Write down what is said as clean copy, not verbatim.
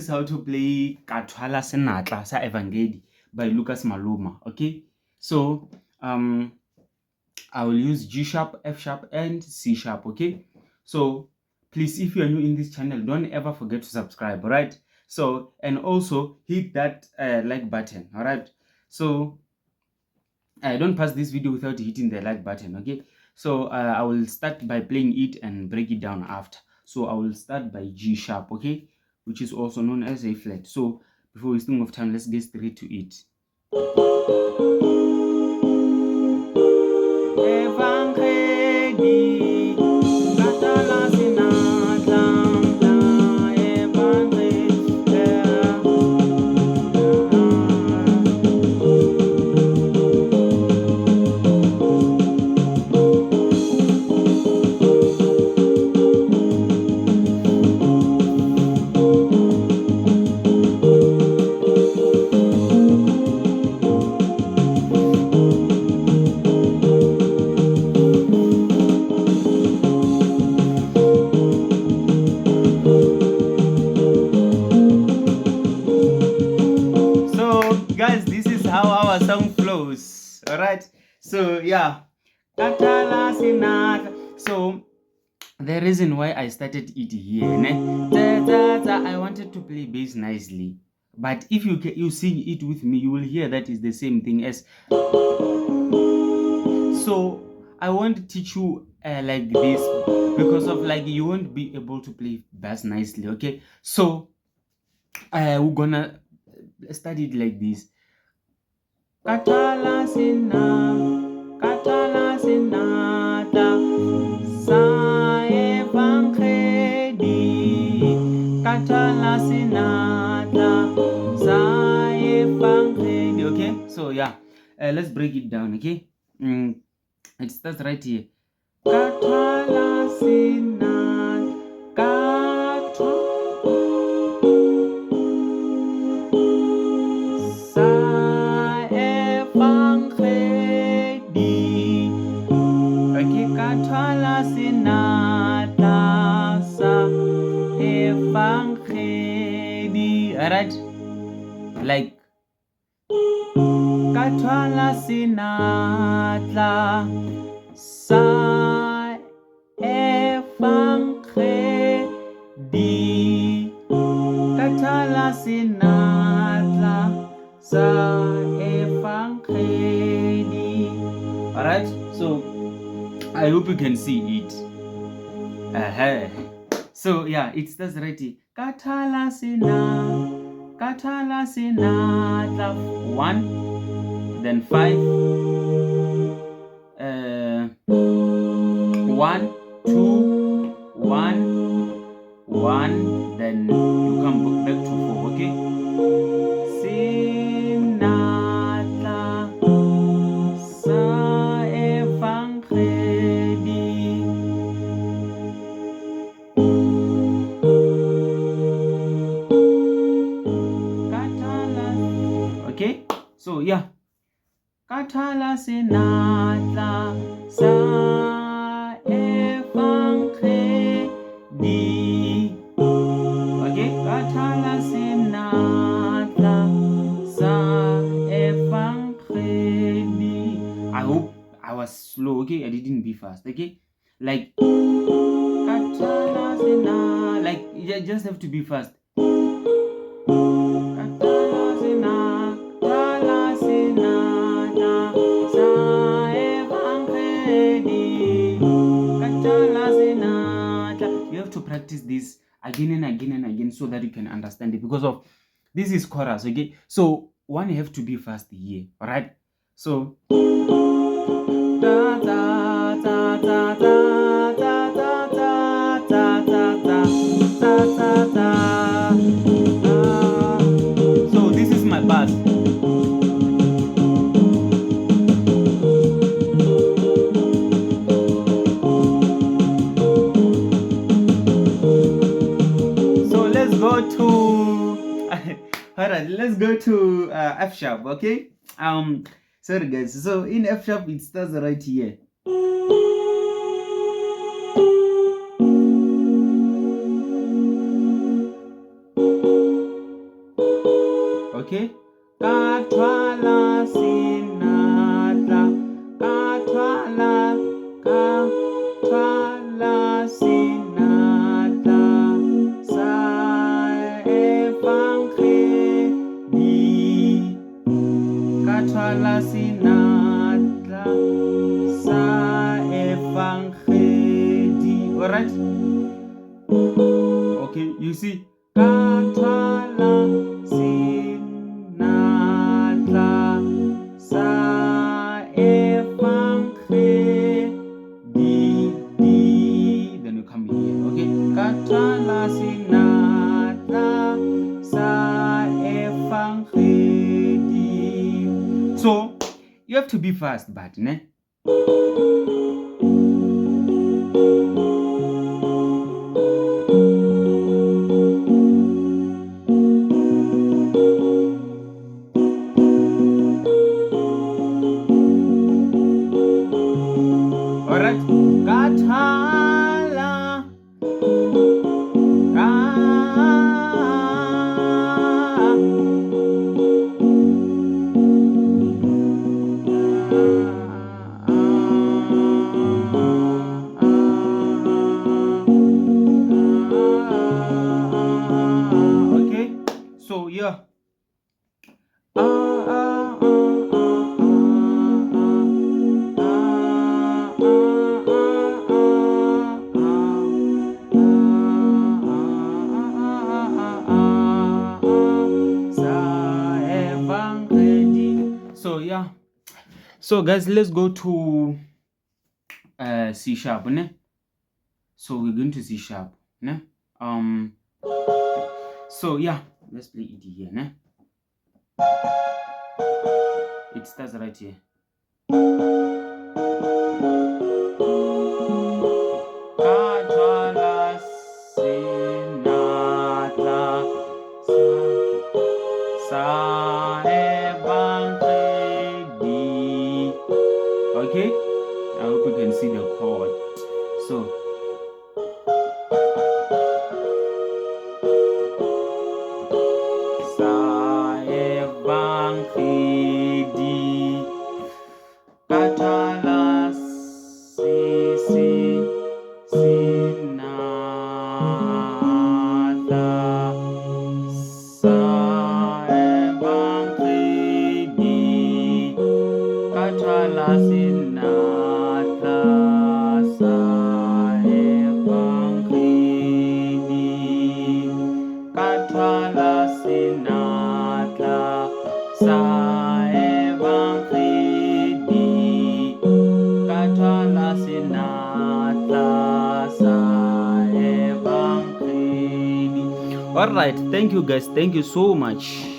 is how to play thwala senatla sa Evangeli by Lucas Maloma. Okay, so I will use G sharp, F sharp, and C sharp. Okay, so please, if you are new in this channel, don't ever forget to subscribe. All right, so and also hit that like button. All right, so don't pass this video without hitting the like button. Okay, so I will start by playing it and break it down after. So I will start by G sharp, okay, which is also known as A flat. So before wasting of time, let's get straight to it. Guys, this is how our song flows. All right, so yeah, so the reason why I started it here, I wanted to play bass nicely, but if you sing it with me, you will hear that is the same thing as. So I won't teach you like this because of like you won't be able to play bass nicely. Okay, so we're gonna study it like this. Thwala senatla sa Evangeli. Thwala senatla sa Evangeli. Okay, so yeah, let's break it down. Okay, it starts right here. Thwala senatla. Alright, like thwala senatla sa Evangeli. Thwala senatla sa Evangeli. Alright, so I hope you can see it. So yeah, it starts right here. Thwala senatla 1, then 5, 1, 2, 1, 1, then you come back to 4. Okay, senatla sa Evangeli. Okay, so yeah, thwala senatla sa Evangeli. Okay, thwala senatla sa Evangeli. I hope I was slow. Okay, I didn't be fast. Okay, like thwala senatla, like you just have to be fast. You have to practice this again and again and again so that you can understand it, because of this is chorus. Okay, so one, you have to be fast here. All right, so so this is my bass. Alright, let's go to F sharp. Okay, sorry guys, so in F sharp it starts right here. Okay, ka thwala senatla, ka thwala senatla sa evangeli, ka thwala senatla sa evangeli. All right. Okay, you see, ka thwala senatla sa evangeli. Then you come here. Okay, ka thwala senatla sa evangeli. So you have to be fast, but ne. Alright, ka thwala okay, so yeah. So yeah, so guys, let's go to C sharp, ne? So we're going to C sharp, ne? So yeah, let's play it here, ne? It starts right here. Ka thwala senatla sa evangeli. Okay, I hope you can see the chord. So sa evangeli, ka thwala senatla sa evangeli, ka thwala senatla sa evangeli, ka thwala senatla sa evangeli, ka thwala senatla sa evangeli. All right, thank you guys, thank you so much.